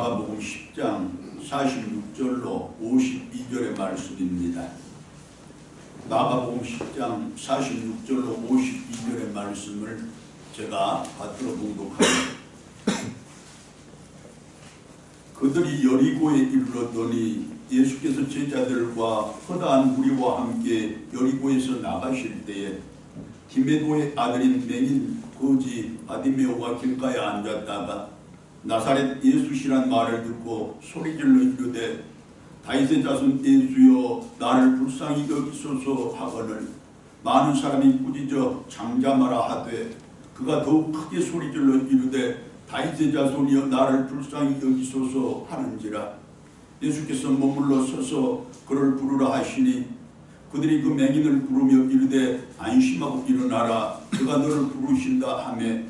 마가복음 10장 46절로 52절의 말씀입니다. 마가복음 10장 46절로 52절의 말씀을 제가 받들어 봉독합니다. 그들이 여리고에 이르렀더니 예수께서 제자들과 허다한 무리와 함께 여리고에서 나가실 때에 디메도의 아들인 맹인 거지 바디메오가 길가에 앉았다가 나사렛 예수시란 말을 듣고 소리질러 이르되 다윗의 자손 예수여 나를 불쌍히 여기소서 하거늘 많은 사람이 꾸짖어 장자마라 하되 그가 더욱 크게 소리질러 이르되 다윗의 자손이여 나를 불쌍히 여기소서 하는지라. 예수께서 머물러 서서 그를 부르라 하시니 그들이 그 맹인을 부르며 이르되 안심하고 일어나라 그가 너를 부르신다 하매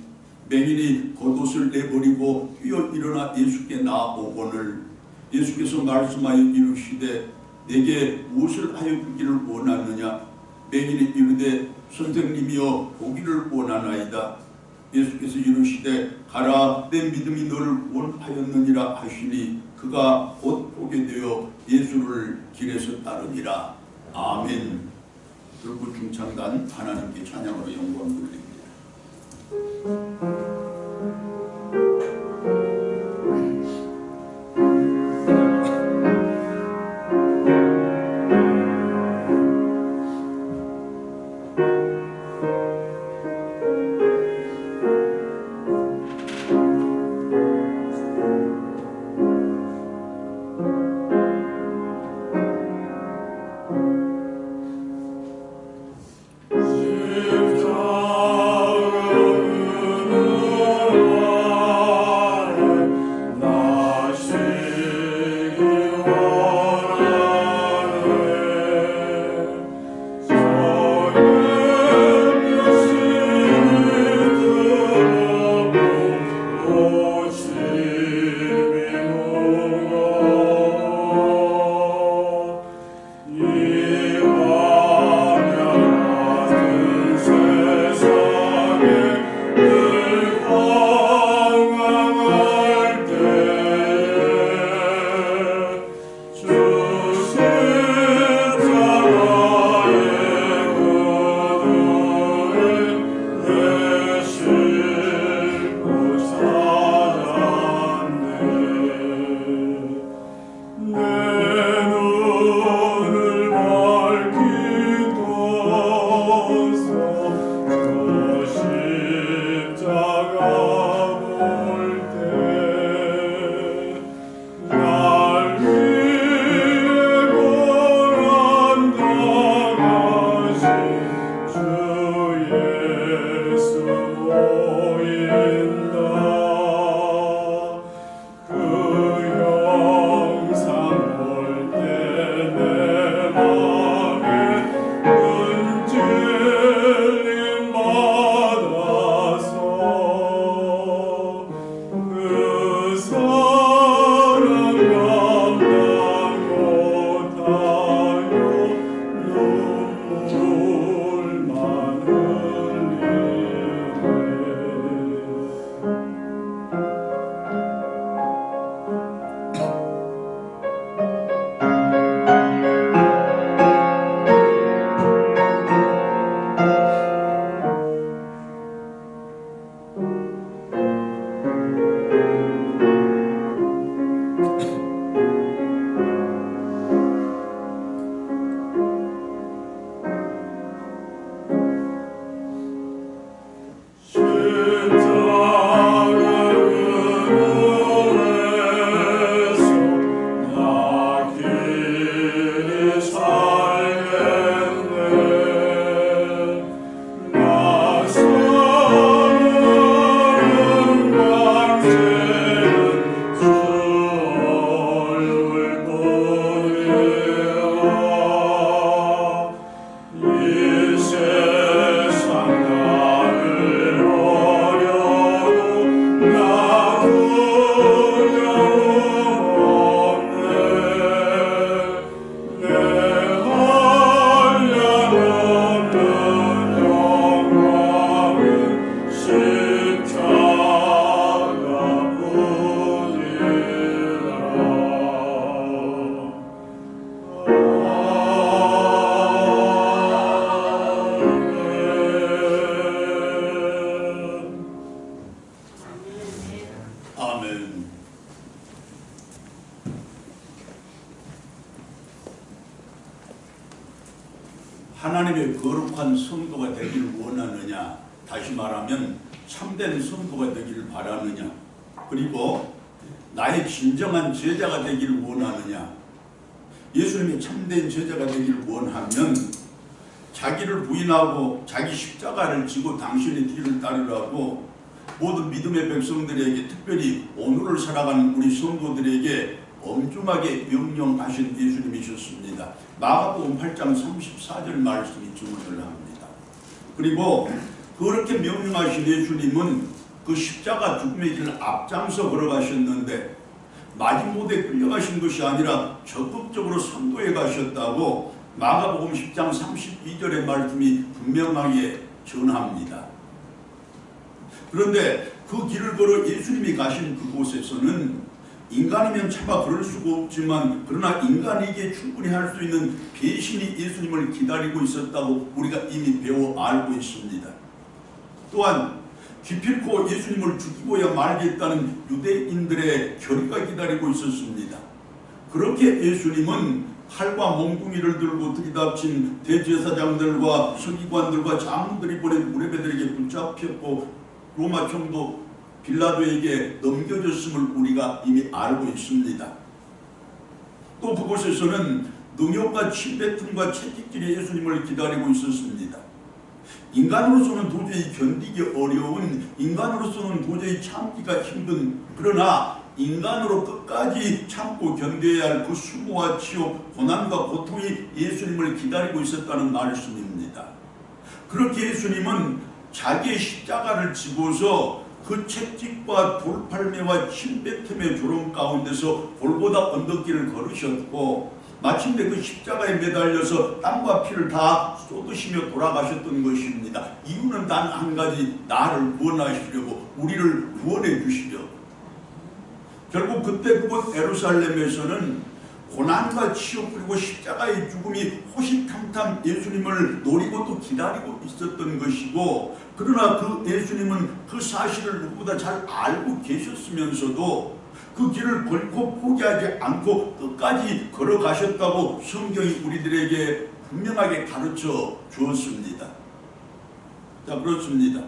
맹인이 겉옷을 내버리고 뛰어 일어나 예수께 나아오거늘 예수께서 말씀하여 이르시되 내게 무엇을 하여 주기를 원하느냐. 맹인이 이르되 선생님이여 보기를 원하나이다. 예수께서 이르시되 가라 내 믿음이 너를 원하였느니라 하시니 그가 곧 보게 되어 예수를 길에서 따르니라. 아멘. 들고 중창단 하나님께 찬양으로 영광 돌립니다. 십자가 하나님의 거룩한 성도가 되기를 원하느냐, 다시 말하면 참된 성도가 되기를 바라느냐, 그리고 나의 진정한 제자가 되기를 원하느냐. 예수님의 참된 제자가 되기를 원하면 자기를 부인하고 자기 십자가를 지고 당신의 뒤를 따르라고 모든 믿음의 백성들에게, 특별히 오늘을 살아가는 우리 성도들에게 엄중하게 명령하신 예수님이셨습니다. 마가복음 8장 34절 말씀이 증언을 합니다. 그리고 그렇게 명령하신 예수님은 그 십자가 죽음의 길을 앞장서 걸어가셨는데 마지못에 끌려가신 것이 아니라 적극적으로 선도해 가셨다고 마가복음 10장 32절의 말씀이 분명하게 전합니다. 그런데 그 길을 걸어 예수님이 가신 그곳에서는 인간이면 차마 그럴 수가 없지만, 그러나 인간에게 충분히 할 수 있는 배신이 예수님을 기다리고 있었다고 우리가 이미 배워 알고 있습니다. 또한 기필코 예수님을 죽이고야 말겠다는 유대인들의 결의가 기다리고 있었습니다. 그렇게 예수님은 칼과 몽둥이를 들고 들이닥친 대제사장들과 서기관들과 장로들이 보낸 무리배들에게 붙잡혔고 로마 총독 빌라도에게 넘겨졌음을 우리가 이미 알고 있습니다. 또 그곳에서는 능욕과 침뱉음과 채찍질이 예수님을 기다리고 있었습니다. 인간으로서는 도저히 견디기 어려운, 인간으로서는 도저히 참기가 힘든, 그러나 인간으로 끝까지 참고 견뎌야 할 그 수모와 치욕, 고난과 고통이 예수님을 기다리고 있었다는 말씀입니다. 그렇게 예수님은 자기의 십자가를 지고서 그 채찍과 돌팔매와 침뱉음의 조롱 가운데서 골고다 언덕길을 걸으셨고, 마침내 그 십자가에 매달려서 땀과 피를 다 쏟으시며 돌아가셨던 것입니다. 이유는 단 한 가지, 나를 구원하시려고, 우리를 구원해 주시려고. 결국 그때 그곳 예루살렘에서는 고난과 치욕 그리고 십자가의 죽음이 호시탐탐 예수님을 노리고 또 기다리고 있었던 것이고, 그러나 그 예수님은 그 사실을 누구보다 잘 알고 계셨으면서도 그 길을 결코 포기하지 않고 끝까지 걸어가셨다고 성경이 우리들에게 분명하게 가르쳐 주었습니다. 자, 그렇습니다.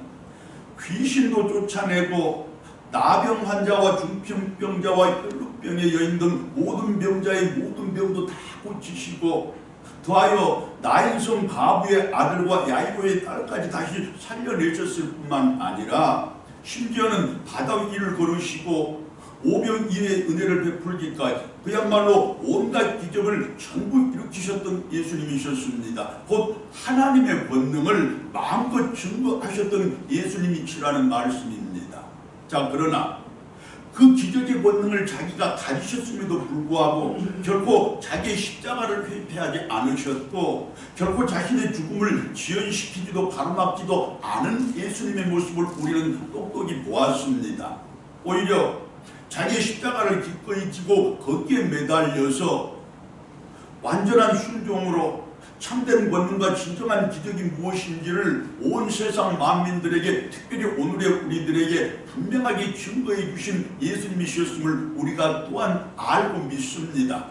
귀신도 쫓아내고 나병 환자와 중풍병자와 혈루병의 여인 등 모든 병자의 모든 병도 다 고치시고, 더하여 나인성 가부의 아들과 야이로의 딸까지 다시 살려내셨을 뿐만 아니라 심지어는 바다 위를 걸으시고 오병 이의 은혜를 베풀기까지 그야말로 온갖 기적을 전부 일으키셨던 예수님이셨습니다. 곧 하나님의 권능을 마음껏 증거하셨던 예수님이시라는 말씀입니다. 자, 그러나 그 기적의 권능을 자기가 가지셨음에도 불구하고 결코 자기의 십자가를 회피하지 않으셨고, 결코 자신의 죽음을 지연시키지도 가로막지도 않은 예수님의 모습을 우리는 똑똑히 보았습니다. 오히려 자기의 십자가를 기꺼이 지고 거기에 매달려서 완전한 순종으로 참된 권능과 진정한 기적이 무엇인지를 온 세상 만민들에게, 특별히 오늘의 우리들에게 분명하게 증거해 주신 예수님이셨음을 우리가 또한 알고 믿습니다.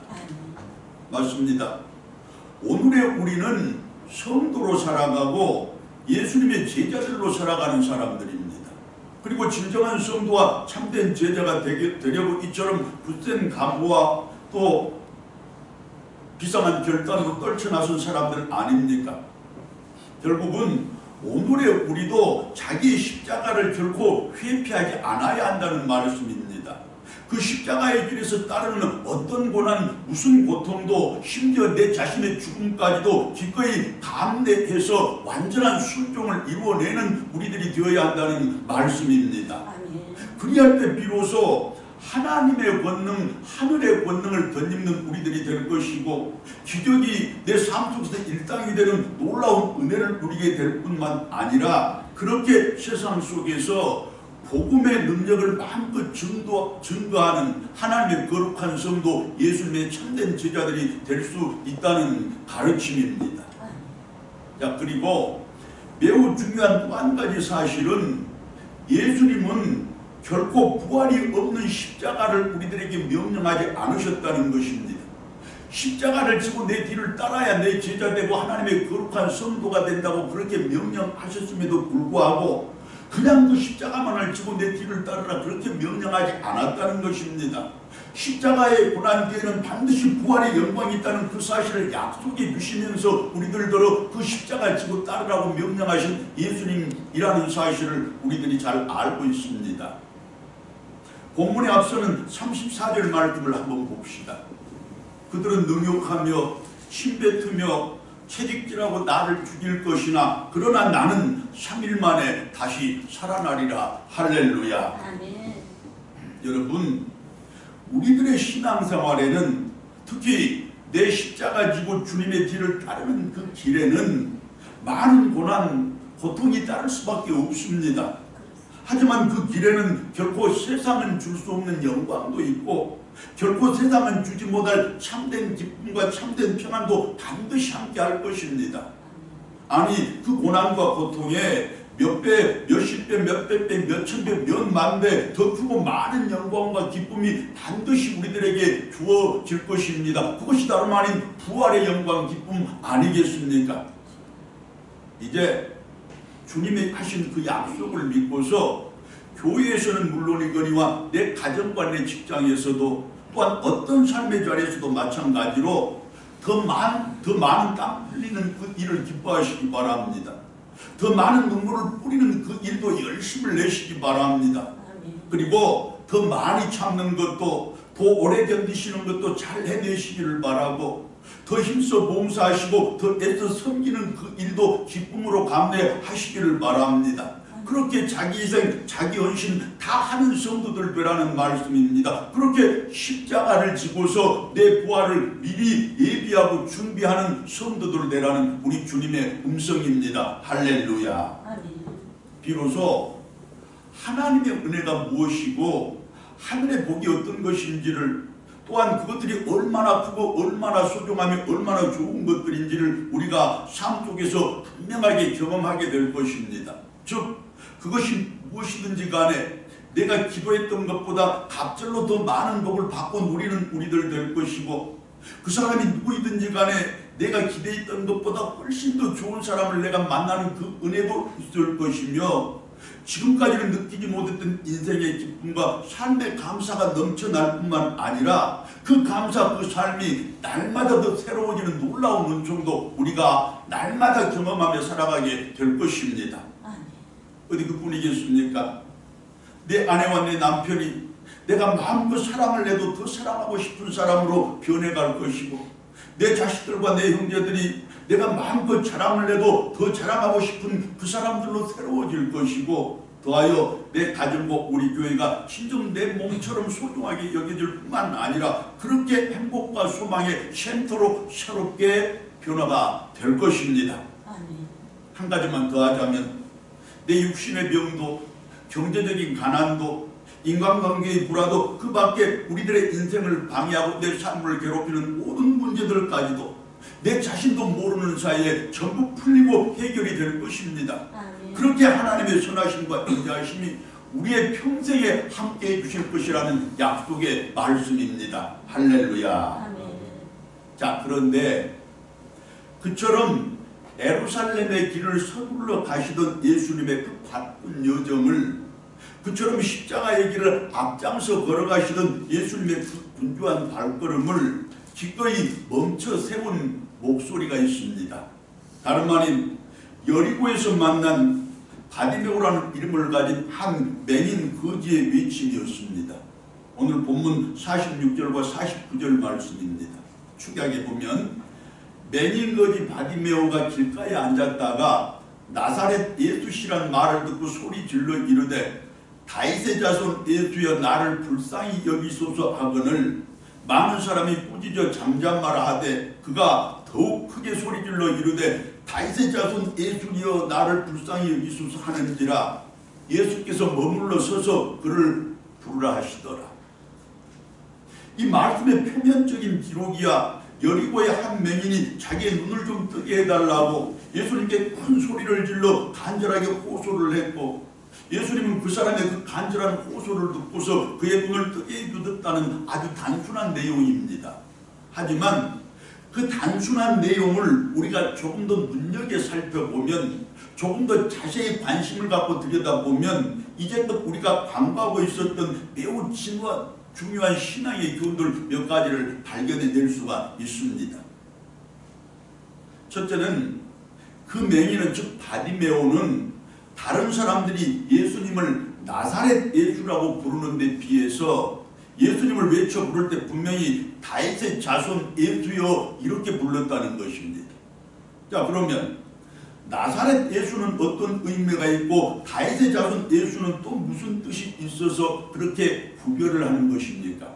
맞습니다. 오늘의 우리는 성도로 살아가고 예수님의 제자들로 살아가는 사람들입니다. 그리고 진정한 성도와 참된 제자가 되려고 이처럼 굳센 각오와 또 비상한 결단으로 떨쳐나선 사람들 아닙니까? 결국은 오늘의 우리도 자기의 십자가를 결코 회피하지 않아야 한다는 말씀입니다. 그 십자가의 길에서 따르는 어떤 고난, 무슨 고통도, 심지어 내 자신의 죽음까지도 기꺼이 감내해서 완전한 순종을 이루어내는 우리들이 되어야 한다는 말씀입니다. 그리할 때 비로소 하나님의 권능, 하늘의 권능을 덧입는 우리들이 될 것이고, 기적이 내 삶 속에서 일당이 되는 놀라운 은혜를 누리게 될 뿐만 아니라, 그렇게 세상 속에서 복음의 능력을 마음껏 증거하는 하나님의 거룩한 성도, 예수님의 참된 제자들이 될 수 있다는 가르침입니다. 자, 그리고 매우 중요한 또 한 가지 사실은, 예수님은 결코 부활이 없는 십자가를 우리들에게 명령하지 않으셨다는 것입니다. 십자가를 지고 내 뒤를 따라야 내 제자 되고 하나님의 거룩한 성도가 된다고 그렇게 명령하셨음에도 불구하고 그냥 그 십자가만을 지고 내 뒤를 따르라 그렇게 명령하지 않았다는 것입니다. 십자가의 고난 뒤에는 반드시 부활의 영광이 있다는 그 사실을 약속해 주시면서 우리들도 그 십자가를 지고 따르라고 명령하신 예수님이라는 사실을 우리들이 잘 알고 있습니다. 본문에 앞서는 34절 말씀을 한번 봅시다. 그들은 능욕하며 침뱉으며 채찍질하고 나를 죽일 것이나 그러나 나는 3일 만에 다시 살아나리라. 할렐루야. 아멘. 여러분, 우리들의 신앙생활에는 특히 내 십자가 지고 주님의 뒤를 따르는 그 길에는 많은 고난, 고통이 따를 수밖에 없습니다. 하지만 그 길에는 결코 세상은 줄 수 없는 영광도 있고 결코 세상은 주지 못할 참된 기쁨과 참된 평안도 반드시 함께 할 것입니다. 아니 그 고난과 고통에 몇 배, 몇십 배, 몇백 배, 몇천 배, 몇만 배 더 크고 많은 영광과 기쁨이 반드시 우리들에게 주어질 것입니다. 그것이 다름 아닌 부활의 영광, 기쁨 아니겠습니까? 이제 주님이 하신 그 약속을 믿고서 교회에서는 물론이거니와 내 가정과 내 직장에서도 또한 어떤 삶의 자리에서도 마찬가지로 더 많은 땀 흘리는 그 일을 기뻐하시기 바랍니다. 더 많은 눈물을 뿌리는 그 일도 열심을 내시기 바랍니다. 그리고 더 많이 참는 것도 더 오래 견디시는 것도 잘 해내시기를 바라고 더 힘써 봉사하시고 더 애써 섬기는 그 일도 기쁨으로 감내하시기를 바랍니다. 그렇게 자기 희생, 자기 헌신 다 하는 성도들 되라는 말씀입니다. 그렇게 십자가를 지고서 내 부활을 미리 예비하고 준비하는 성도들 되라는 우리 주님의 음성입니다. 할렐루야. 비로소 하나님의 은혜가 무엇이고 하늘의 복이 어떤 것인지를 또한 그것들이 얼마나 크고 얼마나 소중하며 얼마나 좋은 것들인지를 우리가 삶 속에서 분명하게 경험하게 될 것입니다. 즉 그것이 무엇이든지 간에 내가 기도했던 것보다 갑절로 더 많은 복을 받고 누리는 우리들 될 것이고 그 사람이 누구이든지 간에 내가 기대했던 것보다 훨씬 더 좋은 사람을 내가 만나는 그 은혜도 있을 것이며 지금까지는 느끼지 못했던 인생의 기쁨과 삶의 감사가 넘쳐날 뿐만 아니라 그 감사 그 삶이 날마다 더 새로워지는 놀라운 은총도 우리가 날마다 경험하며 살아가게 될 것입니다. 어디 그뿐이겠습니까? 내 아내와 내 남편이 내가 마음껏 사랑을 해도 더 사랑하고 싶은 사람으로 변해갈 것이고 내 자식들과 내 형제들이 내가 마음껏 자랑을 해도 더 자랑하고 싶은 그 사람들로 새로워질 것이고 더하여 내 가정과 우리 교회가 진정 내 몸처럼 소중하게 여겨질 뿐만 아니라 그렇게 행복과 소망의 쉼터로 새롭게 변화가 될 것입니다. 한 가지만 더 하자면 내 육신의 병도 경제적인 가난도 인간관계의 불화도 그 밖에 우리들의 인생을 방해하고 내 삶을 괴롭히는 모든 문제들까지도 내 자신도 모르는 사이에 전부 풀리고 해결이 될 것입니다. 그렇게 하나님의 선하심과 인자하심이 우리의 평생에 함께 해주실 것이라는 약속의 말씀입니다. 할렐루야. 자, 그런데 그처럼 예루살렘의 길을 서둘러 가시던 예수님의 그 바쁜 여정을 그처럼 십자가의 길을 앞장서 걸어가시던 예수님의 그 분주한 발걸음을 기꺼이 멈춰 세운 목소리가 있습니다. 다름 아닌 여리고에서 만난 바디메오라는 이름을 가진 한 맹인 거지의 외침이었습니다. 오늘 본문 46절과 49절 말씀입니다. 축약에 보면 맹인 거지 바디메오가 길가에 앉았다가 나사렛 예수시란 말을 듣고 소리 질러 이르되 다윗의 자손 예수여 나를 불쌍히 여기소서 하거늘 많은 사람이 꾸짖어 잠잠마라 하되 그가 더욱 크게 소리질러 이르되 다윗의 자손 예수여 나를 불쌍히 여기소서 하는지라 예수께서 머물러 서서 그를 부르라 하시더라. 이 말씀의 표면적인 기록이야 여리고의 한 맹인이 자기의 눈을 좀 뜨게 해달라고 예수님께 큰 소리를 질러 간절하게 호소를 했고 예수님은 그 사람의 그 간절한 호소를 듣고서 그의 눈을 뜨게 해주었다는 아주 단순한 내용입니다. 하지만 그 단순한 내용을 우리가 조금 더 눈여겨 살펴보면, 조금 더 자세히 관심을 갖고 들여다보면 이제껏 우리가 강구하고 있었던 매우 중요한 신앙의 교훈들 몇 가지를 발견해낼 수가 있습니다. 첫째는 그 맹인은, 즉 바디메오는 다른 사람들이 예수님을 나사렛 예수라고 부르는 데 비해서 예수님을 외쳐 부를 때 분명히 다윗의 자손 예수여 이렇게 불렀다는 것입니다. 자, 그러면 나사렛 예수는 어떤 의미가 있고 다윗의 자손 예수는 또 무슨 뜻이 있어서 그렇게 구별을 하는 것입니까?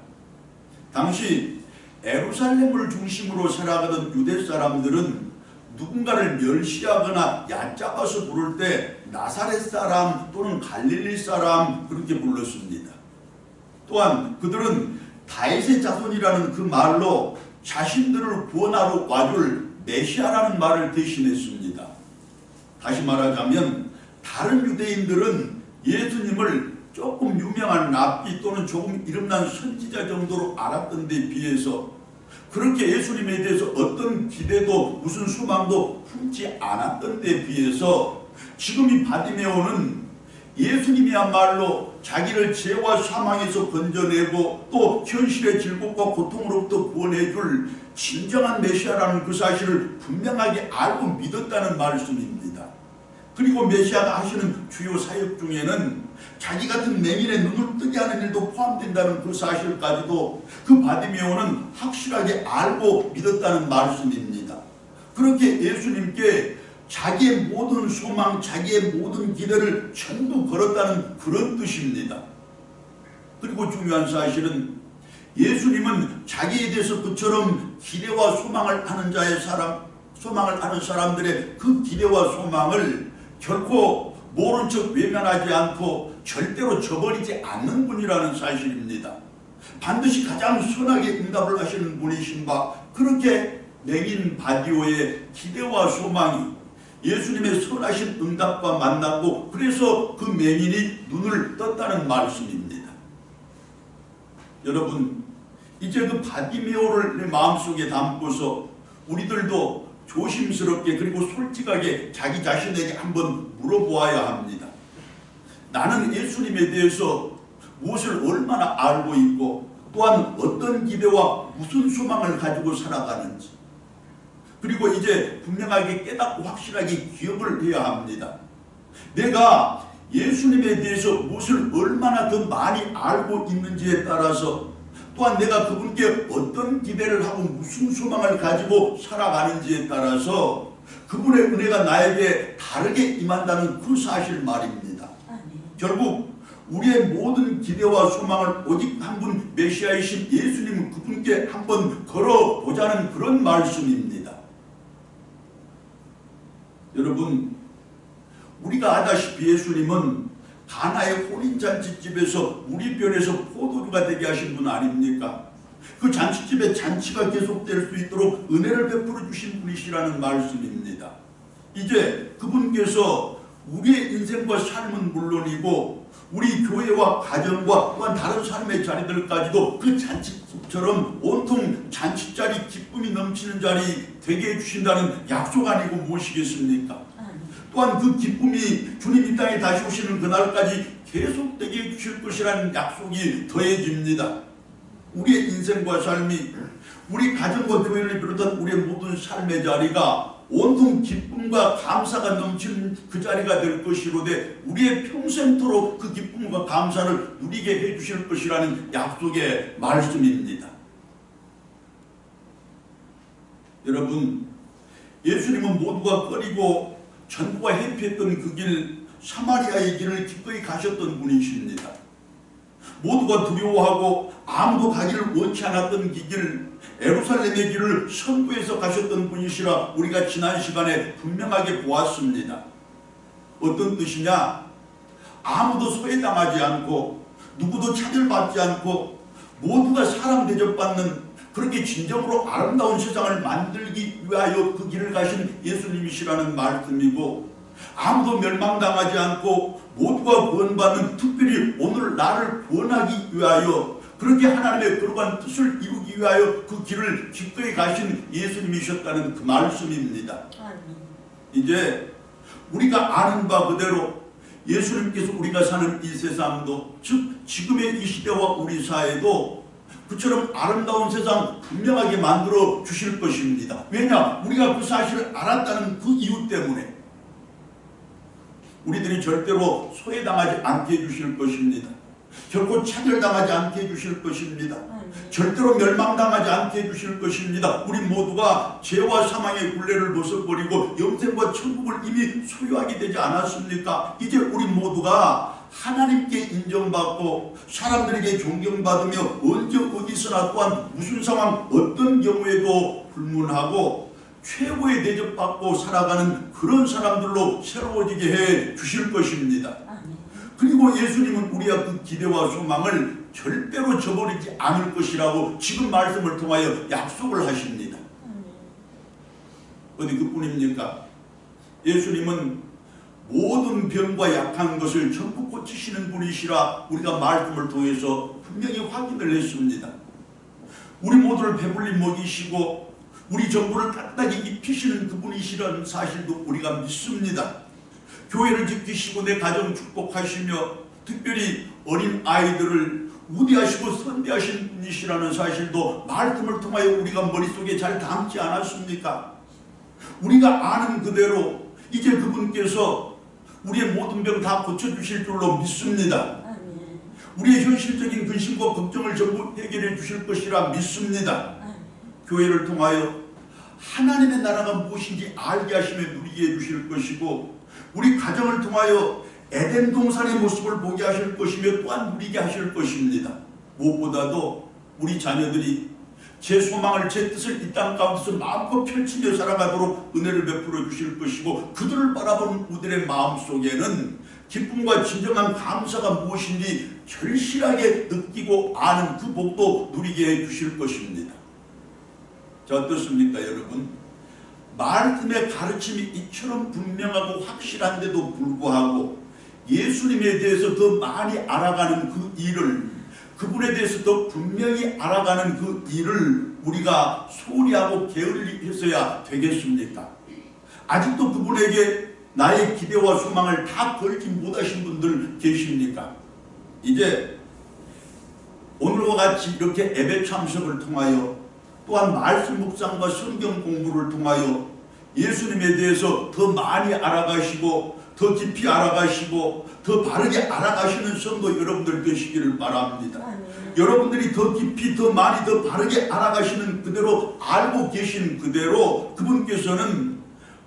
당시 예루살렘을 중심으로 살아가던 유대 사람들은 누군가를 멸시하거나 얕잡아서 부를 때 나사렛 사람 또는 갈릴리 사람 그렇게 불렀습니다. 또한 그들은 다윗의 자손이라는 그 말로 자신들을 구원하러 와줄 메시아라는 말을 대신했습니다. 다시 말하자면 다른 유대인들은 예수님을 조금 유명한 랍비 또는 조금 이름난 선지자 정도로 알았던 데 비해서 그렇게 예수님에 대해서 어떤 기대도 무슨 소망도 품지 않았던 데 비해서 지금 이 바디메오는 예수님이야말로 자기를 죄와 사망에서 건져내고 또 현실의 질곡과 고통으로부터 구원해줄 진정한 메시아라는 그 사실을 분명하게 알고 믿었다는 말씀입니다. 그리고 메시아가 하시는 주요 사역 중에는 자기 같은 맹인의 눈을 뜨게 하는 일도 포함된다는 그 사실까지도 그 바디메오는 확실하게 알고 믿었다는 말씀입니다. 그렇게 예수님께 자기의 모든 소망, 자기의 모든 기대를 전부 걸었다는 그런 뜻입니다. 그리고 중요한 사실은 예수님은 자기에 대해서 그처럼 기대와 소망을 하는 소망을 하는 사람들의 그 기대와 소망을 결코 모른 척 외면하지 않고 절대로 저버리지 않는 분이라는 사실입니다. 반드시 가장 선하게 응답을 하시는 분이신 바, 그렇게 맹인 바디오의 기대와 소망이 예수님의 선하신 응답과 만났고 그래서 그 맹인이 눈을 떴다는 말씀입니다. 여러분, 이제 그 바디메오를 내 마음속에 담고서 우리들도 조심스럽게 그리고 솔직하게 자기 자신에게 한번 물어보아야 합니다. 나는 예수님에 대해서 무엇을 얼마나 알고 있고 또한 어떤 기대와 무슨 소망을 가지고 살아가는지, 그리고 이제 분명하게 깨닫고 확실하게 기억을 해야 합니다. 내가 예수님에 대해서 무엇을 얼마나 더 많이 알고 있는지에 따라서 또한 내가 그분께 어떤 기대를 하고 무슨 소망을 가지고 살아가는지에 따라서 그분의 은혜가 나에게 다르게 임한다는 그 사실 말입니다. 결국 우리의 모든 기대와 소망을 오직 한 분 메시아이신 예수님 그분께 한번 걸어보자는 그런 말씀입니다. 여러분, 우리가 아다시피 예수님은 가나의 혼인잔치집에서 무리변에서 포도주가 되게 하신 분 아닙니까? 그 잔치집에 잔치가 계속될 수 있도록 은혜를 베풀어 주신 분이시라는 말씀입니다. 이제 그분께서 우리의 인생과 삶은 물론이고 우리 교회와 가정과 또한 다른 삶의 자리들까지도 그 잔치집처럼 온통 잔치자리 기쁨이 넘치는 자리 되게 해주신다는 약속 아니고 무엇이겠습니까? 또한 그 기쁨이 주님 이 땅에 다시 오시는 그날까지 계속되게 해주실 것이라는 약속이 더해집니다. 우리의 인생과 삶이, 우리 가정과 교회를 비롯한 우리의 모든 삶의 자리가 온통 기쁨과 감사가 넘치는 그 자리가 될 것이로되 우리의 평생토록 그 기쁨과 감사를 누리게 해주실 것이라는 약속의 말씀입니다. 여러분, 예수님은 모두가 꺼리고 전부가 회피했던 그 길, 사마리아의 길을 기꺼이 가셨던 분이십니다. 모두가 두려워하고 아무도 가기를 원치 않았던 그 길, 예루살렘의 길을 선구해서 가셨던 분이시라 우리가 지난 시간에 분명하게 보았습니다. 어떤 뜻이냐? 아무도 소외당하지 않고 누구도 차별받지 않고 모두가 사람 대접받는 그렇게 진정으로 아름다운 세상을 만들기 위하여 그 길을 가신 예수님이시라는 말씀이고, 아무도 멸망당하지 않고 모두가 구원받는, 특별히 오늘 나를 구원하기 위하여 그렇게 하나님의 거룩한 뜻을 이루기 위하여 그 길을 기꺼이 가신 예수님이셨다는 그 말씀입니다. 이제 우리가 아는 바 그대로 예수님께서 우리가 사는 이 세상도, 즉 지금의 이 시대와 우리 사회도 그처럼 아름다운 세상 분명하게 만들어 주실 것입니다. 왜냐? 우리가 그 사실을 알았다는 그 이유 때문에 우리들이 절대로 소외당하지 않게 해주실 것입니다. 결코 차별당하지 않게 해주실 것입니다. 절대로 멸망당하지 않게 해주실 것입니다. 우리 모두가 죄와 사망의 굴레를 벗어버리고 영생과 천국을 이미 소유하게 되지 않았습니까? 이제 우리 모두가 하나님께 인정받고 사람들에게 존경받으며 언제 어디서나 또한 무슨 상황 어떤 경우에도 불문하고 최고의 대접받고 살아가는 그런 사람들로 새로워지게 해 주실 것입니다. 그리고 예수님은 우리의 그 기대와 소망을 절대로 저버리지 않을 것이라고 지금 말씀을 통하여 약속을 하십니다. 어디 그뿐입니까? 예수님은 모든 병과 약한 것을 전부 고치시는 분이시라 우리가 말씀을 통해서 분명히 확인을 했습니다. 우리 모두를 배불리 먹이시고 우리 정부를 따뜻하게 입히시는 그분이시라는 사실도 우리가 믿습니다. 교회를 지키시고 내 가정 축복하시며 특별히 어린 아이들을 우대하시고 선대하신 분이시라는 사실도 말씀을 통하여 우리가 머릿속에 잘 담지 않았습니까? 우리가 아는 그대로 이제 그분께서 우리의 모든 병 다 고쳐주실 줄로 믿습니다. 우리의 현실적인 근심과 걱정을 전부 해결해 주실 것이라 믿습니다. 교회를 통하여 하나님의 나라가 무엇인지 알게 하시며 누리게 해주실 것이고 우리 가정을 통하여 에덴 동산의 모습을 보게 하실 것이며 또한 누리게 하실 것입니다. 무엇보다도 우리 자녀들이 제 소망을 제 뜻을 이 땅 가운데서 마음껏 펼치며 살아가도록 은혜를 베풀어 주실 것이고 그들을 바라보는 우리들의 마음속에는 기쁨과 진정한 감사가 무엇인지 절실하게 느끼고 아는 그 복도 누리게 해 주실 것입니다. 자, 어떻습니까 여러분? 말씀의 가르침이 이처럼 분명하고 확실한데도 불구하고 예수님에 대해서 더 많이 알아가는 그 일을, 그분에 대해서 더 분명히 알아가는 그 일을 우리가 소홀히 하고 게을리 해서야 되겠습니까? 아직도 그분에게 나의 기대와 소망을 다 걸지 못하신 분들 계십니까? 이제 오늘과 같이 이렇게 예배 참석을 통하여 또한 말씀 묵상과 성경 공부를 통하여 예수님에 대해서 더 많이 알아가시고 더 깊이 알아가시고 더 바르게 알아가시는 성도 여러분들 되시기를 바랍니다. 여러분들이 더 깊이 더 많이 더 바르게 알아가시는 그대로 알고 계신 그대로 그분께서는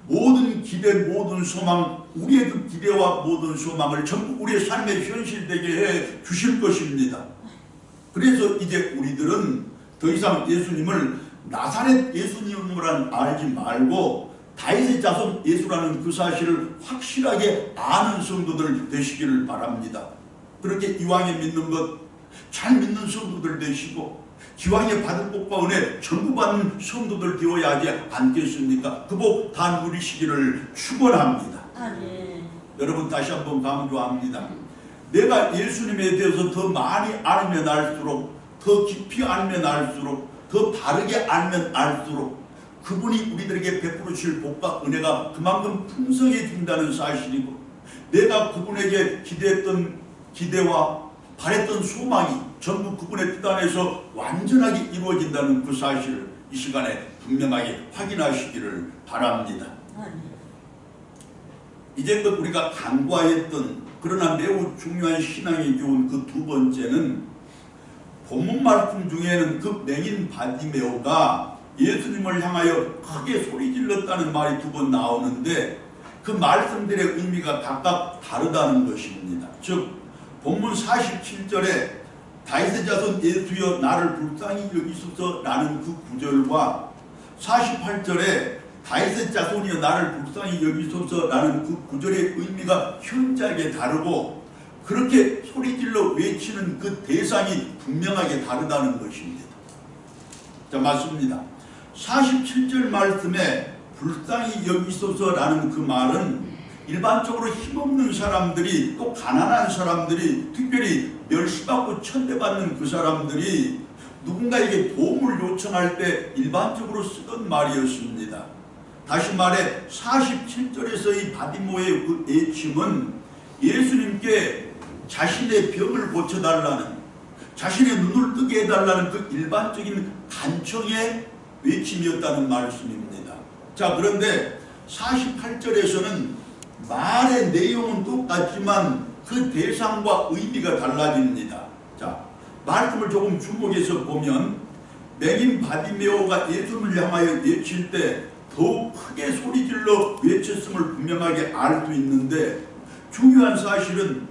모든 기대 모든 소망 우리의 그 기대와 모든 소망을 전부 우리의 삶에 현실되게 해 주실 것입니다. 그래서 이제 우리들은 더 이상 예수님을 나사렛 예수님을 알지 말고 다윗의 자손 예수라는 그 사실을 확실하게 아는 성도들 되시기를 바랍니다. 그렇게 이왕에 믿는 것 잘 믿는 성도들 되시고 기왕에 받은 복과 은혜 전부 받는 성도들 되어야 하지 않겠습니까? 그 복 다 누리시기를 축원합니다. 여러분 다시 한번 강조합니다. 내가 예수님에 대해서 더 많이 알면 알수록 더 깊이 알면 알수록 더 바르게 알면 알수록 그분이 우리들에게 베풀어 주실 복과 은혜가 그만큼 풍성해진다는 사실이고 내가 그분에게 기대했던 기대와 바랬던 소망이 전부 그분의 뜻 안에서 완전하게 이루어진다는 그 사실을 이 시간에 분명하게 확인하시기를 바랍니다. 이제껏 우리가 간과했던 그러나 매우 중요한 신앙의 교훈 그 두 번째는 본문 말씀 중에는 그 맹인 바디메오가 예수님을 향하여 크게 소리 질렀다는 말이 두 번 나오는데 그 말씀들의 의미가 각각 다르다는 것입니다. 즉 본문 47절에 다윗의 자손 예수여 나를 불쌍히 여기소서 라는 그 구절과 48절에 다윗의 자손이여 나를 불쌍히 여기소서 라는 그 구절의 의미가 현저하게 다르고 그렇게 소리질러 외치는 그 대상이 분명하게 다르다는 것입니다. 자, 맞습니다. 47절 말씀에 불쌍히 여기소서라는 그 말은 일반적으로 힘없는 사람들이, 또 가난한 사람들이, 특별히 멸시받고 천대받는 그 사람들이 누군가에게 도움을 요청할 때 일반적으로 쓰던 말이었습니다. 다시 말해 47절에서의 바디모의 그 애침은 예수님께 자신의 병을 고쳐달라는, 자신의 눈을 뜨게 해달라는 그 일반적인 간청의 외침이었다는 말씀입니다. 자, 그런데 48절에서는 말의 내용은 똑같지만 그 대상과 의미가 달라집니다. 자, 말씀을 조금 주목해서 보면 맹인 바디메오가 예수님을 향하여 외칠 때 더욱 크게 소리질러 외쳤음을 분명하게 알 수 있는데, 중요한 사실은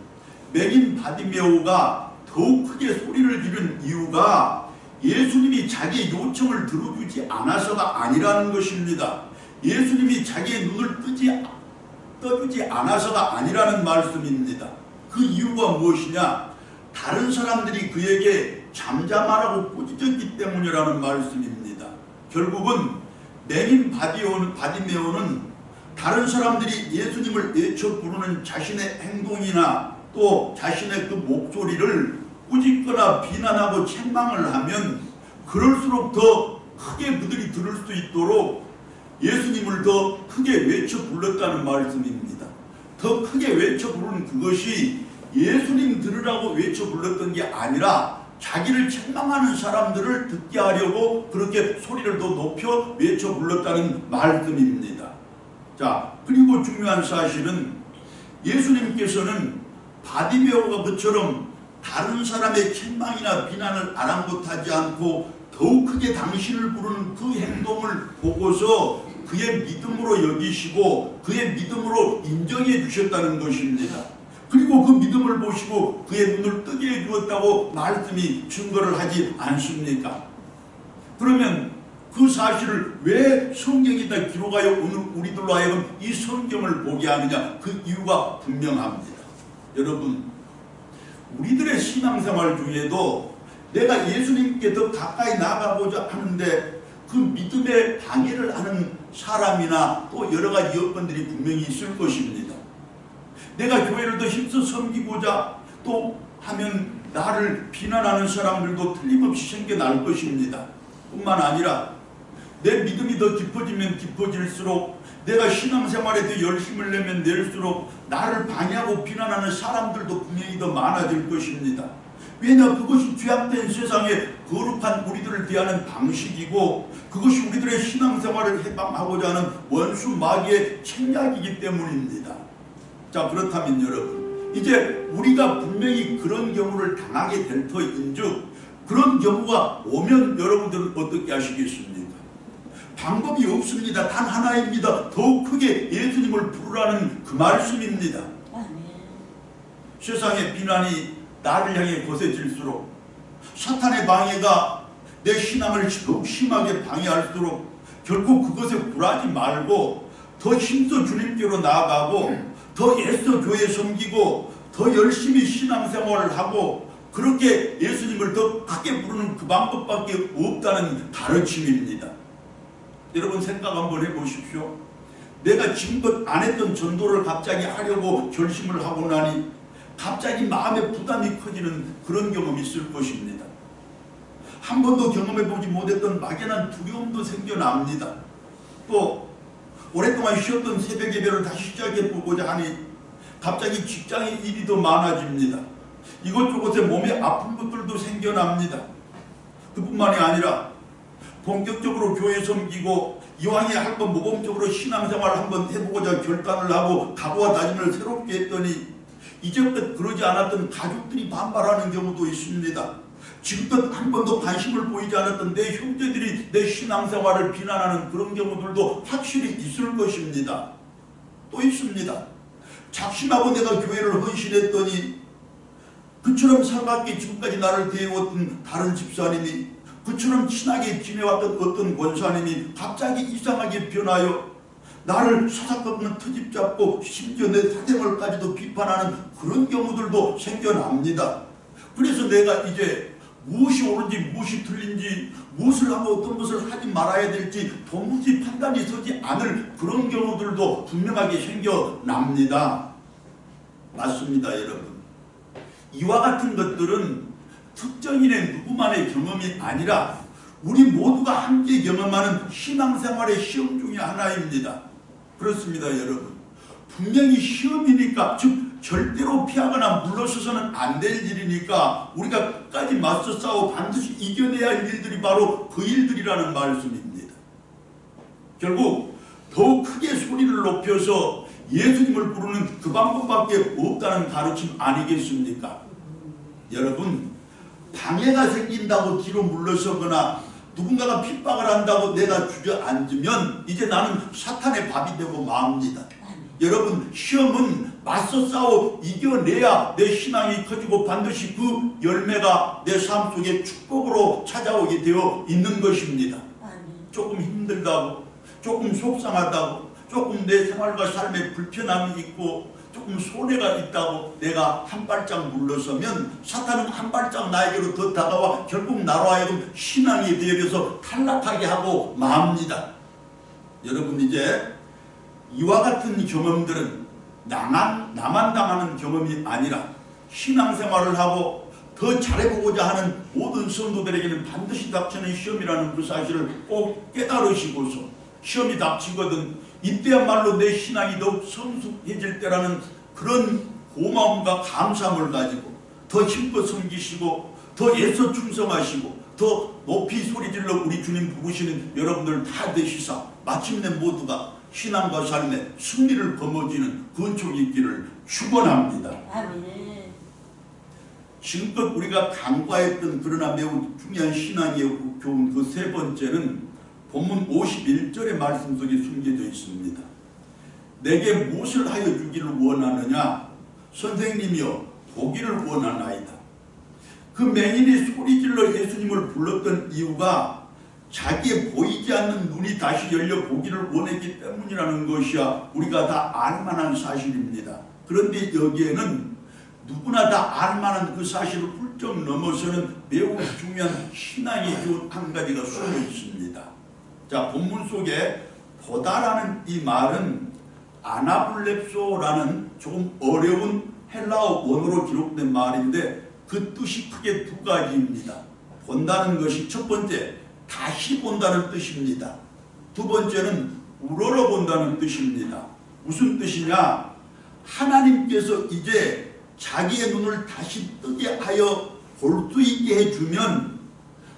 맹인 바디메오가 더욱 크게 소리를 지른 이유가 예수님이 자기의 요청을 들어주지 않아서가 아니라는 것입니다. 예수님이 자기의 눈을 떠주지 않아서가 아니라는 말씀입니다. 그 이유가 무엇이냐? 다른 사람들이 그에게 잠잠하라고 꾸짖었기 때문이라는 말씀입니다. 결국은 맹인 바디메오는 다른 사람들이 예수님을 외쳐 부르는 자신의 행동이나 또 자신의 그 목소리를 꾸짖거나 비난하고 책망을 하면 그럴수록 더 크게 그들이 들을 수 있도록 예수님을 더 크게 외쳐 불렀다는 말씀입니다. 더 크게 외쳐 부르는 그것이 예수님 들으라고 외쳐 불렀던 게 아니라 자기를 책망하는 사람들을 듣게 하려고 그렇게 소리를 더 높여 외쳐 불렀다는 말씀입니다. 자, 그리고 중요한 사실은 예수님께서는 바디메오가 그처럼 다른 사람의 책망이나 비난을 아랑곳하지 않고 더욱 크게 당신을 부르는 그 행동을 보고서 그의 믿음으로 여기시고 그의 믿음으로 인정해 주셨다는 것입니다. 그리고 그 믿음을 보시고 그의 눈을 뜨게 해주었다고 말씀이 증거를 하지 않습니까? 그러면 그 사실을 왜 성경에다 기록하여 오늘 우리들로 하여금 이 성경을 보게 하느냐? 그 이유가 분명합니다. 여러분, 우리들의 신앙생활 중에도 내가 예수님께 더 가까이 나가고자 하는데 그 믿음에 방해를 하는 사람이나 또 여러 가지 여건들이 분명히 있을 것입니다. 내가 교회를 더 힘써 섬기고자 또 하면 나를 비난하는 사람들도 틀림없이 생겨날 것입니다. 뿐만 아니라 내 믿음이 더 깊어지면 깊어질수록, 내가 신앙생활에 더 열심을 내면 낼수록 나를 방해하고 비난하는 사람들도 분명히 더 많아질 것입니다. 왜냐, 그것이 죄악된 세상에 거룩한 우리들을 대하는 방식이고 그것이 우리들의 신앙생활을 해방하고자 하는 원수 마귀의 책략이기 때문입니다. 자, 그렇다면 여러분, 이제 우리가 분명히 그런 경우를 당하게 될 터인즉 그런 경우가 오면 여러분들은 어떻게 하시겠습니까? 방법이 없습니다. 단 하나입니다. 더욱 크게 예수님을 부르라는 그 말씀입니다. 세상의 비난이 나를 향해 거세질수록, 사탄의 방해가 내 신앙을 더욱 심하게 방해할수록 결국 그것에 굴하지 말고 더 힘써 주님께로 나아가고 더 애써 교회 섬기고 더 열심히 신앙생활을 하고 그렇게 예수님을 더 크게 부르는 그 방법밖에 없다는 가르침입니다. 여러분, 생각 한번 해보십시오. 내가 지금껏 안 했던 전도를 갑자기 하려고 결심을 하고 나니 갑자기 마음의 부담이 커지는 그런 경험이 있을 것입니다. 한 번도 경험해보지 못했던 막연한 두려움도 생겨납니다. 또 오랫동안 쉬었던 새벽 예배를 다시 시작해보고자 하니 갑자기 직장의 일이 더 많아집니다. 이것저것에 몸에 아픈 것들도 생겨납니다. 그뿐만이 아니라 본격적으로 교회 섬기고 이왕에 한번 모범적으로 신앙생활을 한번 해보고자 결단을 하고 각오와 다짐을 새롭게 했더니 이제껏 그러지 않았던 가족들이 반발하는 경우도 있습니다. 지금껏 한 번도 관심을 보이지 않았던 내 형제들이 내 신앙생활을 비난하는 그런 경우들도 확실히 있을 것입니다. 또 있습니다. 작심하고 내가 교회를 헌신했더니 그처럼 살갑게 지금까지 나를 대해왔던 다른 집사님이, 그처럼 친하게 지내왔던 어떤 권사님이 갑자기 이상하게 변하여 나를 사사건건 트집 잡고 심지어 내 사생활까지도 비판하는 그런 경우들도 생겨납니다. 그래서 내가 이제 무엇이 옳은지 무엇이 틀린지, 무엇을 하고 어떤 것을 하지 말아야 될지 도무지 판단이 서지 않을 그런 경우들도 분명하게 생겨납니다. 맞습니다, 여러분. 이와 같은 것들은 특정인의 누구만의 경험이 아니라 우리 모두가 함께 경험하는 신앙생활의 시험 중에 하나입니다. 그렇습니다, 여러분. 분명히 시험이니까, 즉 절대로 피하거나 물러서서는 안 될 일이니까 우리가 끝까지 맞서 싸워 반드시 이겨내야 할 일들이 바로 그 일들이라는 말씀입니다. 결국 더욱 크게 소리를 높여서 예수님을 부르는 그 방법밖에 없다는 가르침 아니겠습니까? 여러분, 방해가 생긴다고 뒤로 물러서거나 누군가가 핍박을 한다고 내가 주저앉으면 이제 나는 사탄의 밥이 되고 맙니다. 여러분, 시험은 맞서 싸워 이겨내야 내 신앙이 커지고 반드시 그 열매가 내 삶 속에 축복으로 찾아오게 되어 있는 것입니다. 조금 힘들다고, 조금 속상하다고, 조금 내 생활과 삶에 불편함이 있고 조금 손해가 있다고 내가 한 발짝 물러서면 사탄은 한 발짝 나에게로 더 다가와 결국 나로 하여금 신앙이 되어서 탈락하게 하고 맙니다. 여러분, 이제 이와 같은 경험들은 나만 당하는 경험이 아니라 신앙생활을 하고 더 잘해보고자 하는 모든 성도들에게는 반드시 닥치는 시험이라는 그 사실을 꼭 깨달으시고서 시험이 닥치거든 이때야말로 내 신앙이 더욱 성숙해질 때라는 그런 고마움과 감사함을 가지고 더 힘껏 섬기시고 더 애써 충성하시고 더 높이 소리질러 우리 주님 부르시는 여러분들 다 되시사 마침내 모두가 신앙과 삶에 승리를 거머쥐는 근총이 있기를 축원합니다. 아멘. 지금껏 우리가 간과했던 그러나 매우 중요한 신앙의 교훈 그 세 번째는 본문 51절의 말씀 속에 숨겨져 있습니다. 내게 무엇을 하여 주기를 원하느냐? 선생님이여 보기를 원하나이다. 그 맹인이 소리질러 예수님을 불렀던 이유가 자기의 보이지 않는 눈이 다시 열려 보기를 원했기 때문이라는 것이야 우리가 다 알만한 사실입니다. 그런데 여기에는 누구나 다 알만한 그 사실을 훌쩍 넘어서는 매우 중요한 신앙의 교훈 한 가지가 숨어 있습니다. 자, 본문 속에 보다라는 이 말은 아나블렙소라는 조금 어려운 헬라어 원어로 기록된 말인데 그 뜻이 크게 두 가지입니다. 본다는 것이 첫 번째 다시 본다는 뜻입니다. 두 번째는 우러러 본다는 뜻입니다. 무슨 뜻이냐? 하나님께서 이제 자기의 눈을 다시 뜨게 하여 볼 수 있게 해주면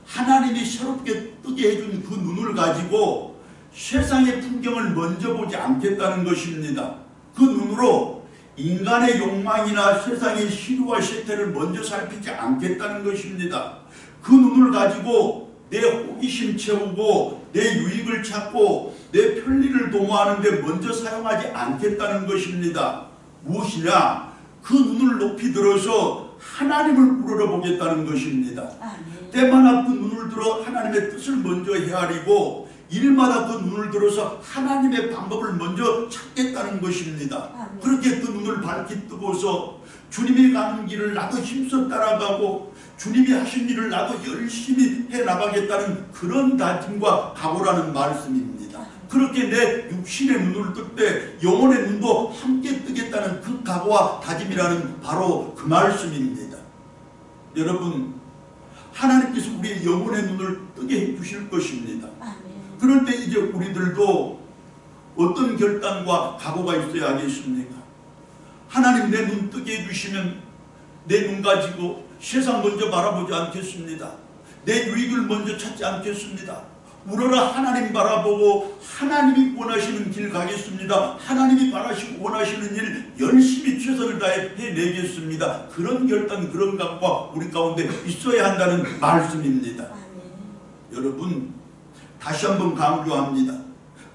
하나님이 새롭게 뜨게 해준 그 눈을 가지고 세상의 풍경을 먼저 보지 않겠다는 것입니다. 그 눈으로 인간의 욕망이나 세상의 시류와 세태를 먼저 살피지 않겠다는 것입니다. 그 눈을 가지고 내 호기심 채우고 내 유익을 찾고 내 편리를 도모하는 데 먼저 사용하지 않겠다는 것입니다. 무엇이냐? 그 눈을 높이 들어서 하나님을 우러러보겠다는 것입니다. 때마다 그 눈을 들어 하나님의 뜻을 먼저 헤아리고 일마다 그 눈을 들어서 하나님의 방법을 먼저 찾겠다는 것입니다. 그렇게 그 눈을 밝히 뜨고서 주님이 가는 길을 나도 힘써 따라가고 주님이 하신 일을 나도 열심히 해나가겠다는 그런 다짐과 각오라는 말씀입니다. 그렇게 내 육신의 눈을 뜰 때 영혼의 눈도 함께 뜨겠다는 그 각오와 다짐이라는 바로 그 말씀입니다. 여러분, 하나님께서 우리의 영혼의 눈을 뜨게 해주실 것입니다. 그럴 때 이제 우리들도 어떤 결단과 각오가 있어야 하겠습니까? 하나님 내 눈 뜨게 해주시면 내 눈 가지고 세상 먼저 바라보지 않겠습니다. 내 유익을 먼저 찾지 않겠습니다. 우러러 하나님 바라보고 하나님이 원하시는 길 가겠습니다. 하나님이 바라시고 원하시는 일 열심히 최선을 다해 해내겠습니다. 그런 결단, 그런 각오가 우리 가운데 있어야 한다는 말씀입니다. 여러분, 다시 한번 강조합니다.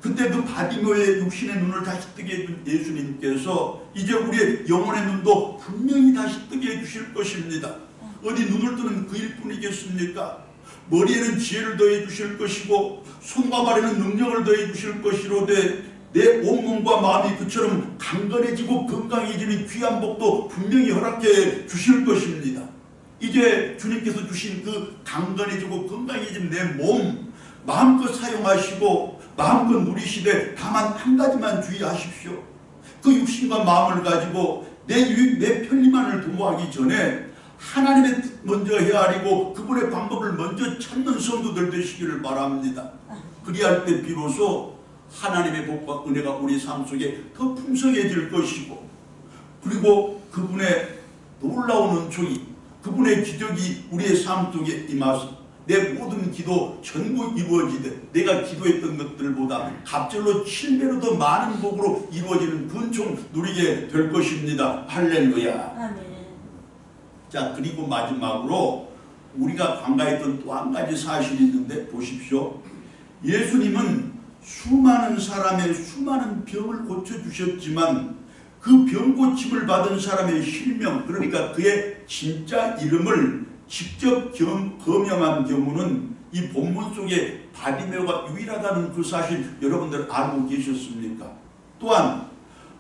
그때 그 바디모의 육신의 눈을 다시 뜨게 해준 예수님께서 이제 우리의 영혼의 눈도 분명히 다시 뜨게 해주실 것입니다. 어디 눈을 뜨는 그 일뿐이겠습니까? 머리에는 지혜를 더해 주실 것이고 손과 발에는 능력을 더해 주실 것이로되 내 온몸과 마음이 그처럼 강건해지고 건강해지는 귀한 복도 분명히 허락해 주실 것입니다. 이제 주님께서 주신 그 강건해지고 건강해진 내 몸 마음껏 사용하시고 마음껏 누리시되 다만 한 가지만 주의하십시오. 그 육신과 마음을 가지고 내 편리만을 도모하기 전에 하나님의 뜻 먼저 헤아리고 그분의 방법을 먼저 찾는 성도들 되시기를 바랍니다. 그리할 때 비로소 하나님의 복과 은혜가 우리 삶 속에 더 풍성해질 것이고, 그리고 그분의 놀라운 은총이, 그분의 기적이 우리의 삶 속에 임하서 내 모든 기도 전부 이루어지되 내가 기도했던 것들보다 갑절로 7배로 더 많은 복으로 이루어지는 그 은총 누리게 될 것입니다. 할렐루야. 아멘. 자, 그리고 마지막으로 우리가 간과했던 또 한 가지 사실이 있는데 보십시오. 예수님은 수많은 사람의 수많은 병을 고쳐주셨지만 그 병 고침을 받은 사람의 실명, 그러니까 그의 진짜 이름을 직접 거명한 경우는 이 본문 속에 바디메오가 유일하다는 그 사실 여러분들 알고 계셨습니까? 또한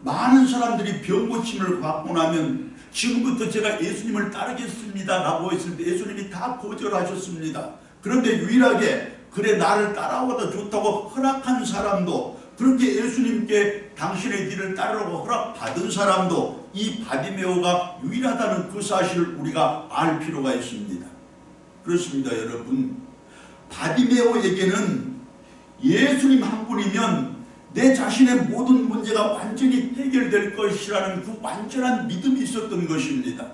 많은 사람들이 병 고침을 받고 나면 지금부터 제가 예수님을 따르겠습니다 라고 했을 때 예수님이 다 거절하셨습니다. 그런데 유일하게 그래 나를 따라와도 좋다고 허락한 사람도, 그렇게 예수님께 당신의 길을 따르라고 허락받은 사람도 이 바디메오가 유일하다는 그 사실을 우리가 알 필요가 있습니다. 그렇습니다. 여러분, 바디메오에게는 예수님 한 분이면 내 자신의 모든 문제가 완전히 해결될 것이라는 그 완전한 믿음이 있었던 것입니다.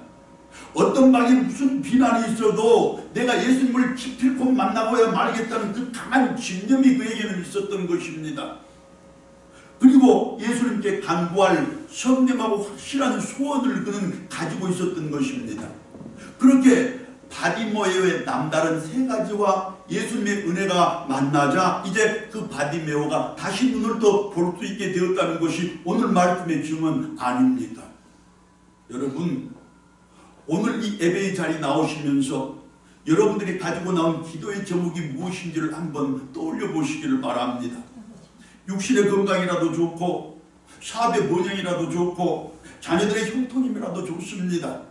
어떤 방에 무슨 비난이 있어도 내가 예수님을 기필코 만나고야 말겠다는 그 강한 집념이 그에게는 있었던 것입니다. 그리고 예수님께 간구할 선명하고 확실한 소원을 그는 가지고 있었던 것입니다. 그렇게 바디메오의 남다른 세 가지와 예수님의 은혜가 만나자 이제 그 바디메오가 다시 눈을 더 볼 수 있게 되었다는 것이 오늘 말씀의 증언 아닙니까? 여러분, 오늘 이 예배의 자리에 나오시면서 여러분들이 가지고 나온 기도의 제목이 무엇인지를 한번 떠올려 보시기를 바랍니다. 육신의 건강이라도 좋고 사업의 번영이라도 좋고 자녀들의 형통임이라도 좋습니다.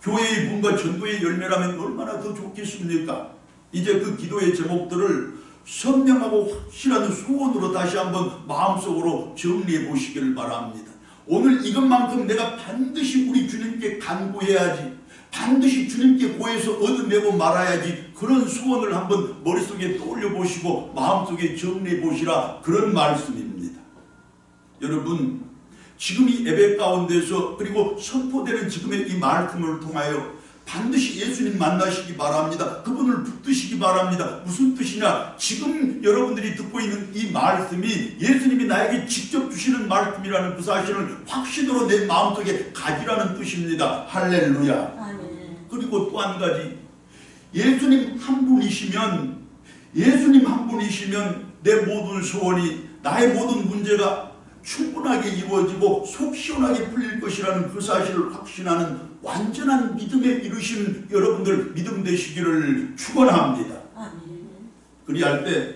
교회의 문과 전도의 열매라면 얼마나 더 좋겠습니까? 이제 그 기도의 제목들을 선명하고 확실한 소원으로 다시 한번 마음속으로 정리해 보시기를 바랍니다. 오늘 이것만큼 내가 반드시 우리 주님께 간구해야지, 반드시 주님께 구해서 얻어내고 말아야지, 그런 소원을 한번 머릿속에 떠올려 보시고 마음속에 정리해 보시라, 그런 말씀입니다. 여러분, 지금 이 예배 가운데서 그리고 선포되는 지금의 이 말씀을 통하여 반드시 예수님 만나시기 바랍니다. 그분을 붙드시기 바랍니다. 무슨 뜻이냐? 지금 여러분들이 듣고 있는 이 말씀이 예수님이 나에게 직접 주시는 말씀이라는 그 사실을 확신으로 내 마음속에 가지라는 뜻입니다. 할렐루야. 아멘. 그리고 또 한 가지, 예수님 한 분이시면 내 모든 소원이, 나의 모든 문제가 충분하게 이루어지고 속 시원하게 풀릴 것이라는 그 사실을 확신하는 완전한 믿음에 이르신 여러분들 믿음 되시기를 축원합니다. 아멘. 그리할 때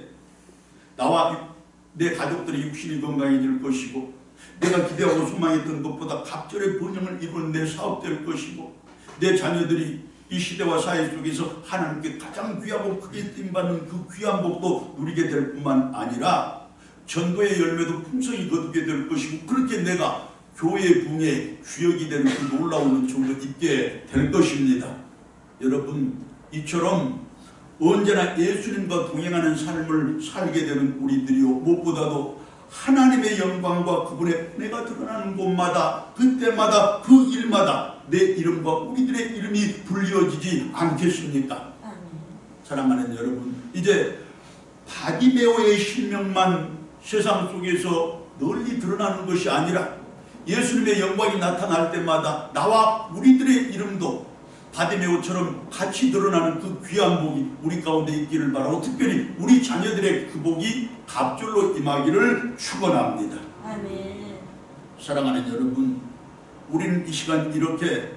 나와 내 가족들의 육신이 건강해질 것이고, 내가 기대하고 소망했던 것보다 갑절의 번영을 이루는 내 사업 될 것이고, 내 자녀들이 이 시대와 사회 속에서 하나님께 가장 귀하고 크게 쓰임받는 그 귀한 복도 누리게 될 뿐만 아니라 전도의 열매도 풍성히 거두게 될 것이고, 그렇게 내가 교회의 붕에 주역이 되는 그 놀라운 은총도 있게 될 것입니다. 여러분, 이처럼 언제나 예수님과 동행하는 삶을 살게 되는 우리들이요, 무엇보다도 하나님의 영광과 그분의 은혜가 드러나는 곳마다, 그때마다, 그 일마다 내 이름과 우리들의 이름이 불리어지지 않겠습니까? 사랑하는 여러분, 이제 바디메오의 실명만 세상 속에서 널리 드러나는 것이 아니라 예수님의 영광이 나타날 때마다 나와 우리들의 이름도 바디메오처럼 같이 드러나는 그 귀한 복이 우리 가운데 있기를 바라고, 특별히 우리 자녀들의 그 복이 갑절로 임하기를 축원합니다. 아멘. 사랑하는 여러분, 우리는 이 시간 이렇게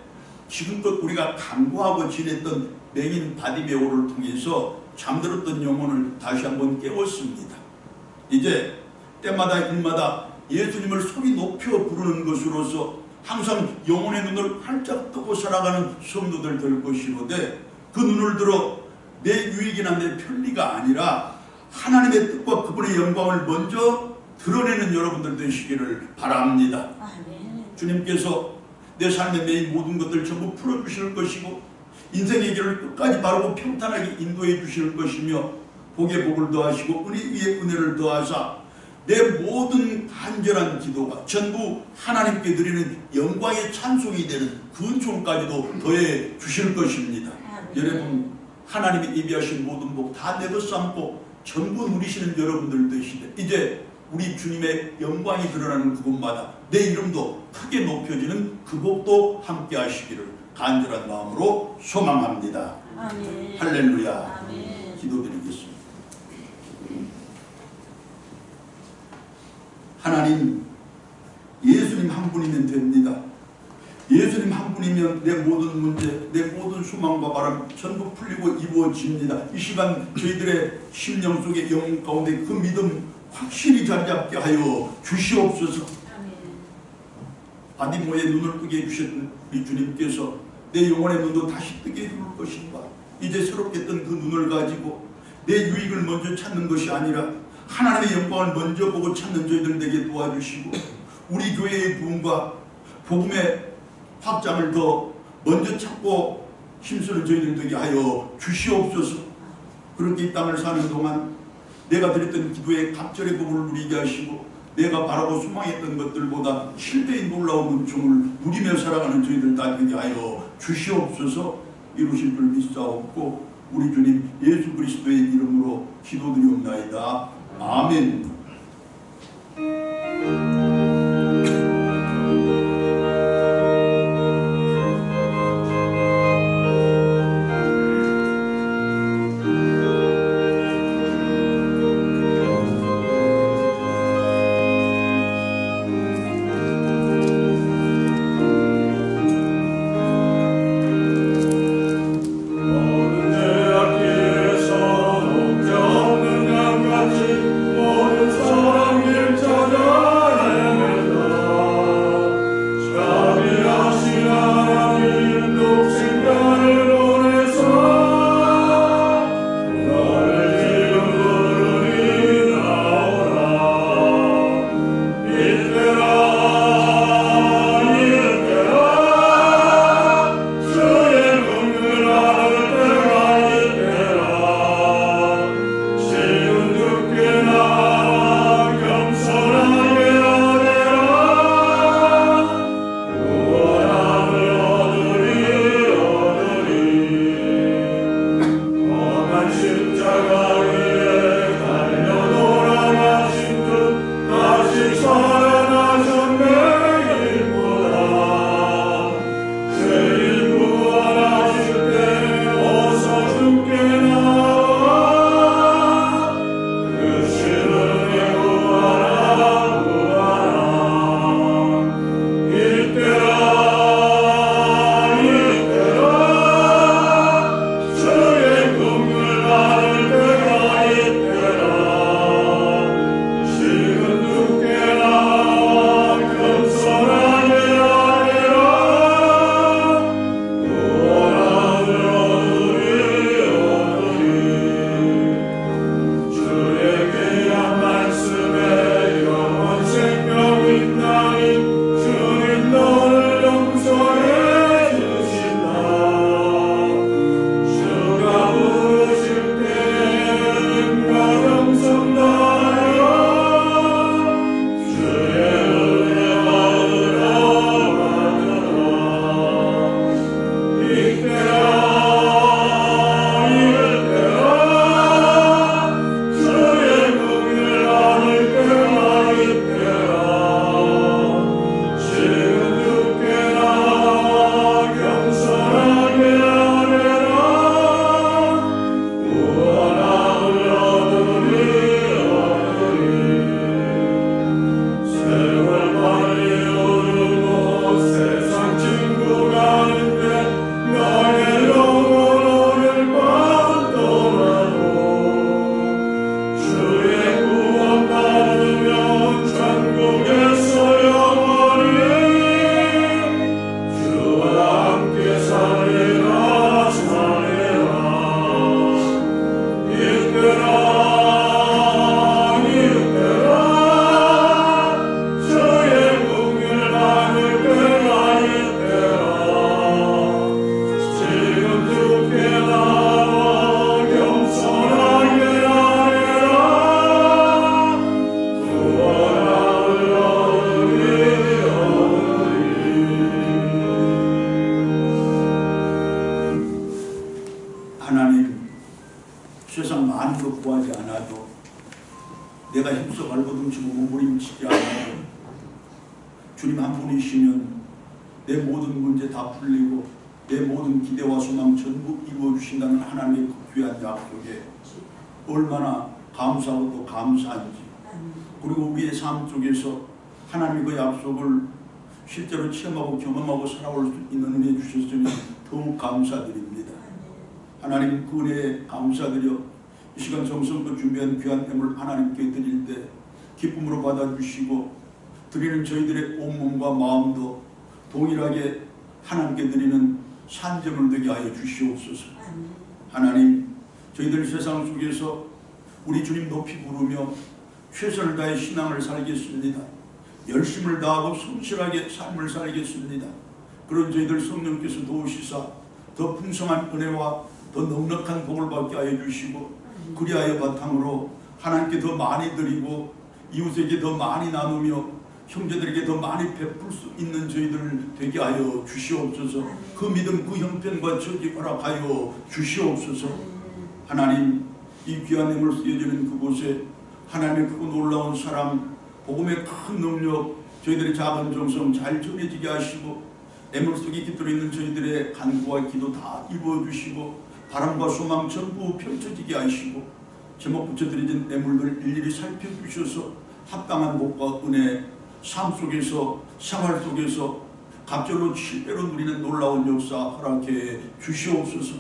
지금껏 우리가 간구하고 지냈던 맹인 바디메오를 통해서 잠들었던 영혼을 다시 한번 깨웠습니다. 이제 때마다 일마다 예수님을 소리 높여 부르는 것으로서 항상 영혼의 눈을 활짝 뜨고 살아가는 성도들 될 것이로되 그 눈을 들어 내 유익이나 내 편리가 아니라 하나님의 뜻과 그분의 영광을 먼저 드러내는 여러분들 되시기를 바랍니다. 주님께서 내 삶의 메인 모든 것들 전부 풀어주실 것이고 인생의 길을 끝까지 바르고 평탄하게 인도해 주실 것이며 복에 복을 더하시고 은혜 위에 은혜를 더하사 내 모든 간절한 기도가 전부 하나님께 드리는 영광의 찬송이 되는 그 은총까지도 더해 주실 것입니다. 여러분 하나님이 예비하신 모든 복 다 내것 삼고 전부 누리시는 여러분들 되시되 이제 우리 주님의 영광이 드러나는 그곳마다 내 이름도 크게 높여지는 그 복도 함께 하시기를 간절한 마음으로 소망합니다. 아멘. 할렐루야. 아멘. 기도드리겠습니다. 하나님, 예수님 한 분이면 됩니다. 예수님 한 분이면 내 모든 문제, 내 모든 소망과 바람 전부 풀리고 이루어집니다. 이 시간 저희들의 심령 속에 영혼 가운데 그 믿음 확실히 자리 잡게 하여 주시옵소서. 바디모의 눈을 뜨게 해주셨던 우리 주님께서 내 영혼의 눈도 다시 뜨게 해줄 것인가. 이제 새롭게 뜬 그 눈을 가지고 내 유익을 먼저 찾는 것이 아니라 하나님의 영광을 먼저 보고 찾는 저희들 되게 도와주시고 우리 교회의 부흥과 복음의 확장을 더 먼저 찾고 힘쓰는 저희들 되게 하여 주시옵소서. 그렇게 이 땅을 사는 동안 내가 드렸던 기도의 갑절의 복을 누리게 하시고 내가 바라고 소망했던 것들보다 실대의 놀라운 은총을 누리며 살아가는 저희들 다 되게 하여 주시옵소서. 이루실 줄 믿사옵고 우리 주님 예수 그리스도의 이름으로 기도드리옵나이다. 아멘. 모든 사람 일자가 구하지 않아도, 내가 힘써 발버둥치고 몸부림치지 않아도 주님 한 분이시면 내 모든 문제 다 풀리고 내 모든 기대와 소망 전부 이루어주신다는 하나님의 그 귀한 약속에 얼마나 감사하고 또 감사한지, 그리고 우리의 삶 속에서 하나님의 그 약속을 실제로 체험하고 경험하고 살아올 수 있는 은혜 주셨으니 더욱 감사드립니다. 하나님 그 은혜에 감사드려 이 시간 정성껏 준비한 귀한 뱀을 하나님께 드릴 때 기쁨으로 받아주시고, 드리는 저희들의 온몸과 마음도 동일하게 하나님께 드리는 산점을 되게 하여 주시옵소서. 하나님, 저희들 세상 속에서 우리 주님 높이 부르며 최선을 다해 신앙을 살겠습니다. 열심을 다하고 성실하게 삶을 살겠습니다. 그런 저희들 성령께서 도우시사 더 풍성한 은혜와 더 넉넉한 복을 받게 하여 주시고, 그리하여 바탕으로 하나님께 더 많이 드리고 이웃에게 더 많이 나누며 형제들에게 더 많이 베풀 수 있는 저희들 되게 하여 주시옵소서. 그 믿음, 그 형편과 처지 허락하여 주시옵소서. 하나님, 이 귀한 힘을 쓰여지는 그곳에 하나님의 그 놀라운 사랑, 복음의 큰 능력, 저희들의 작은 정성 잘 전해지게 하시고, 애물 속에 깃들어 있는 저희들의 간구와 기도 다 이루어 주시고, 바람과 소망 전부 펼쳐지게 하시고, 제목 붙여드린 애물들 일일이 살펴주셔서 합당한 복과 은혜, 삶 속에서 생활 속에서 갑절로 칠배로 누리는 놀라운 역사 허락해 주시옵소서.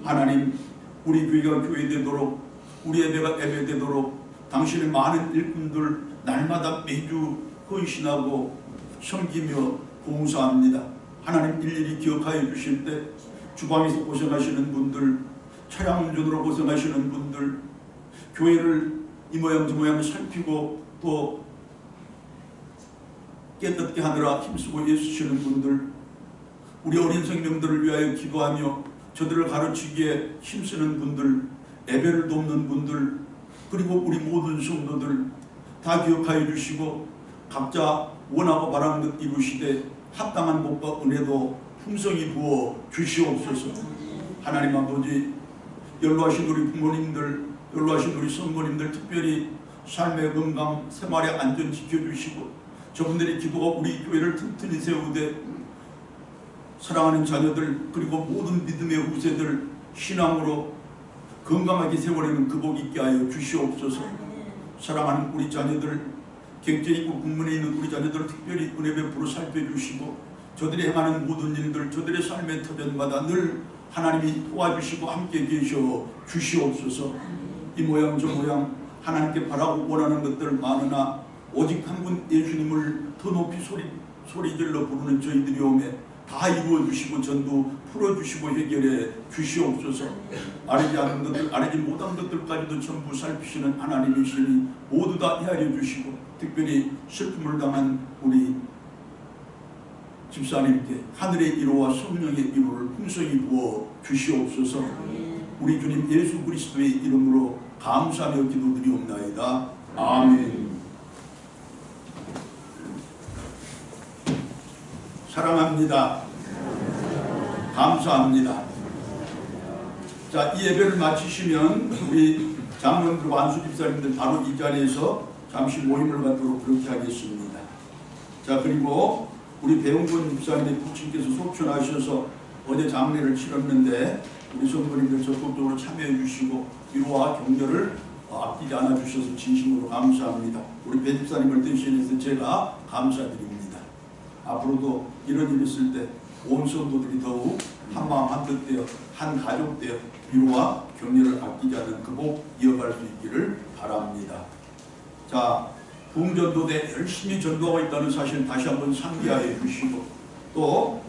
하나님, 우리 교회가 교회되도록, 우리 예배가 예배되도록 당신의 많은 일꾼들 날마다 매주 헌신하고 섬기며 봉사합니다. 하나님, 일일이 기억하여 주실 때 주방에서 고생하시는 분들, 차량 운전으로 고생하시는 분들, 교회를 이 모양 저 모양 살피고 또 깨끗게 하느라 힘쓰고 애쓰시는 분들, 우리 어린 생명들을 위하여 기도하며 저들을 가르치기에 힘쓰는 분들, 예배를 돕는 분들, 그리고 우리 모든 성도들 다 기억하여 주시고, 각자 원하고 바라는 것 이루시되 합당한 복과 은혜도 풍성히 부어 주시옵소서. 하나님 아버지, 연로하신 우리 부모님들, 연로하신 우리 성모님들 특별히 삶의 건강, 생활의 안전 지켜주시고, 저분들의 기도가 우리 교회를 튼튼히 세우되 사랑하는 자녀들, 그리고 모든 믿음의 후세들 신앙으로 건강하게 세워내는 그 복 있게 하여 주시옵소서. 사랑하는 우리 자녀들, 객재 있고 국문에 있는 우리 자녀들을 특별히 은혜 베풀어 살펴주시고, 저들이 행하는 모든 일들, 저들의 삶의 터전마다 늘 하나님이 도와주시고 함께 계셔 주시옵소서. 이 모양 저 모양 하나님께 바라고 원하는 것들 많으나 오직 한 분 예수님을 더 높이 소리질러 부르는 저희들이 오매 다 이루어 주시고 전부 풀어주시고 해결해 주시옵소서. 아뢰지 않은 것들, 아뢰지 못한 것들까지도 전부 살피시는 하나님이시니 모두 다 헤아려 주시고, 특별히 슬픔을 당한 우리 집사님께 하늘의 위로와 성령의 위로를 풍성히 부어 주시옵소서. 우리 주님 예수 그리스도의 이름으로 감사하며 기도드리옵나이다. 아멘. 사랑합니다. 감사합니다. 자, 이 예배를 마치시면 우리 장로님들, 안수 집사님들 바로 이 자리에서 잠시 모임을 갖도록 그렇게 하겠습니다. 자, 그리고 우리 배용근 집사님의 부친께서 속천하셔서 어제 장례를 치렀는데 우리 성도님들 적극적으로 참여해 주시고 위로와 격려를 아끼지 않아 주셔서 진심으로 감사합니다. 우리 배 집사님을 대신해서 제가 감사드립니다. 앞으로도 이런 일이 있을 때 온 성도들이 더욱 한마음 한뜻 되어 한 가족 되어 위로와 격려를 아끼지 않는 그 복 이어갈 수 있기를 바랍니다. 자, 부흥전도대 열심히 전도하고 있다는 사실 다시 한번 상기하여 주시고, 또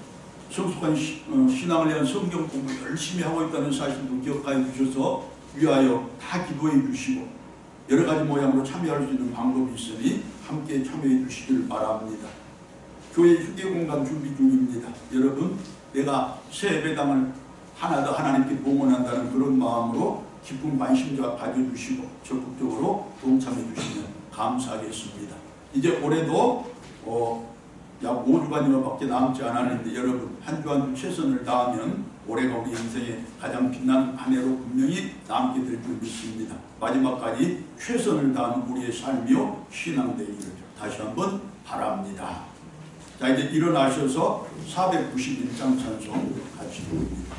성숙한 신앙을 위한 성경 공부 열심히 하고 있다는 사실도 기억하여 주셔서 위하여 다 기도해 주시고, 여러 가지 모양으로 참여할 수 있는 방법이 있으니 함께 참여해 주시길 바랍니다. 교회 휴게공간 준비 중입니다. 여러분, 내가 새 예배당을 하나 더 하나님께 봉헌한다는 그런 마음으로 깊은 관심자 가져주시고 적극적으로 동참해 주시면 감사하겠습니다. 이제 올해도 약 5주간여밖에 남지 않았는데 여러분, 한 주 한 주 최선을 다하면 올해가 우리 인생의 가장 빛나는 한 해로 분명히 남게 될 줄 믿습니다. 마지막까지 최선을 다한 우리의 삶이요 신앙되기를 다시 한번 바랍니다. 자, 이제 일어나셔서 491장 찬송 같이 부릅니다.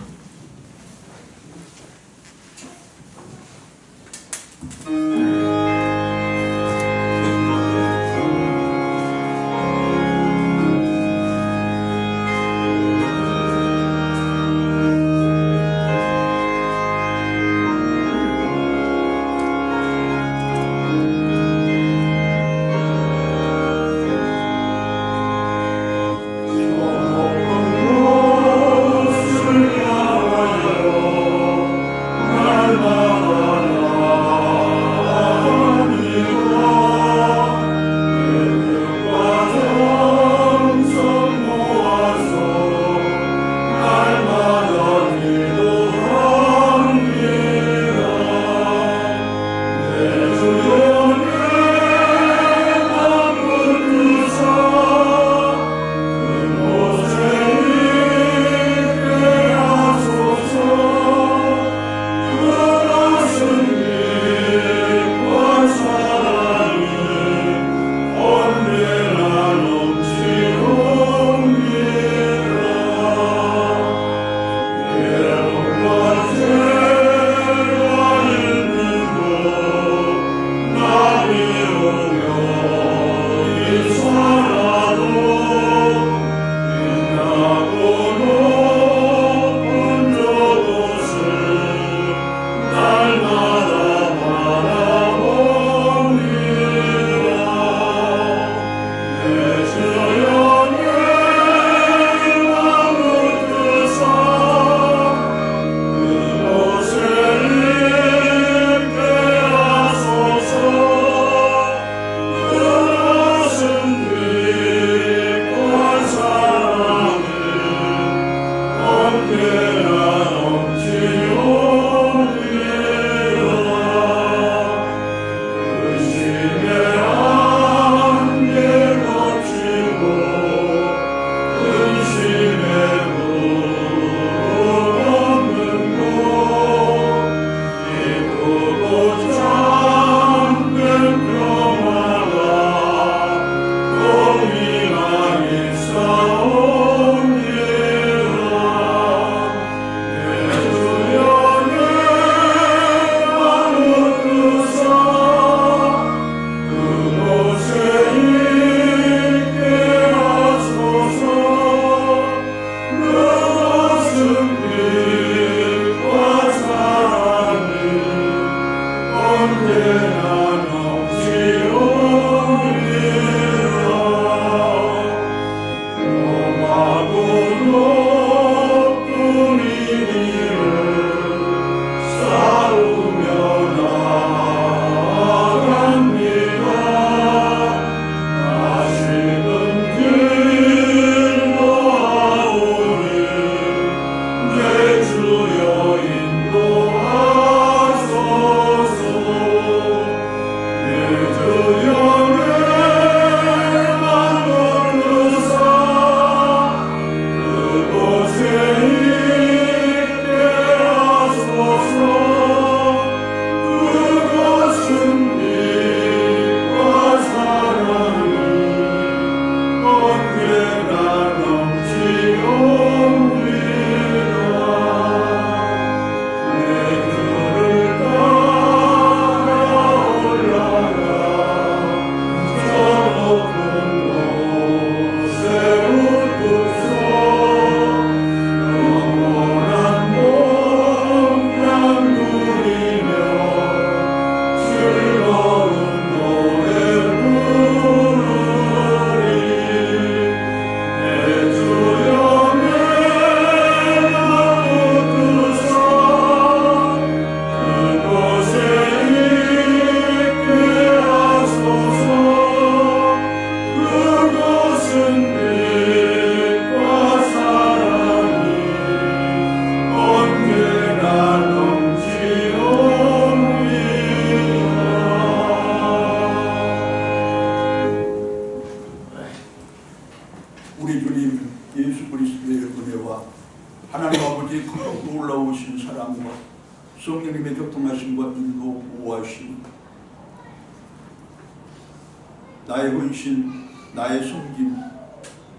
나의 헌신, 나의 섬김,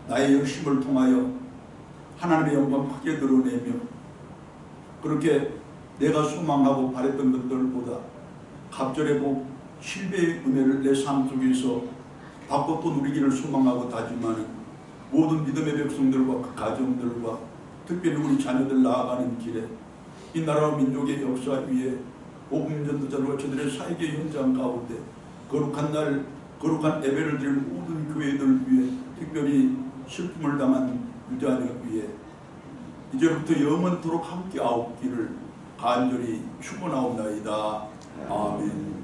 나의 열심을 통하여 하나님의 영광 크게 드러내며 그렇게 내가 소망하고 바랬던 것들보다 갑절의 복, 실배의 은혜를 내 삶 속에서 받고 또 누리기를 소망하고 다짐하는 모든 믿음의 백성들과 그 가정들과 특별히 우리 자녀들 나아가는 길에 이 나라와 민족의 역사 위에 복음 전도자들과 저들의 사역의 현장 가운데 거룩한 날, 거룩한 예배를 드릴 모든 교회들 위해 특별히 슬픔을 당한 유자녀 위에 이제부터 영원토록 함께 하옵기를 간절히 축원하옵나이다. 아멘.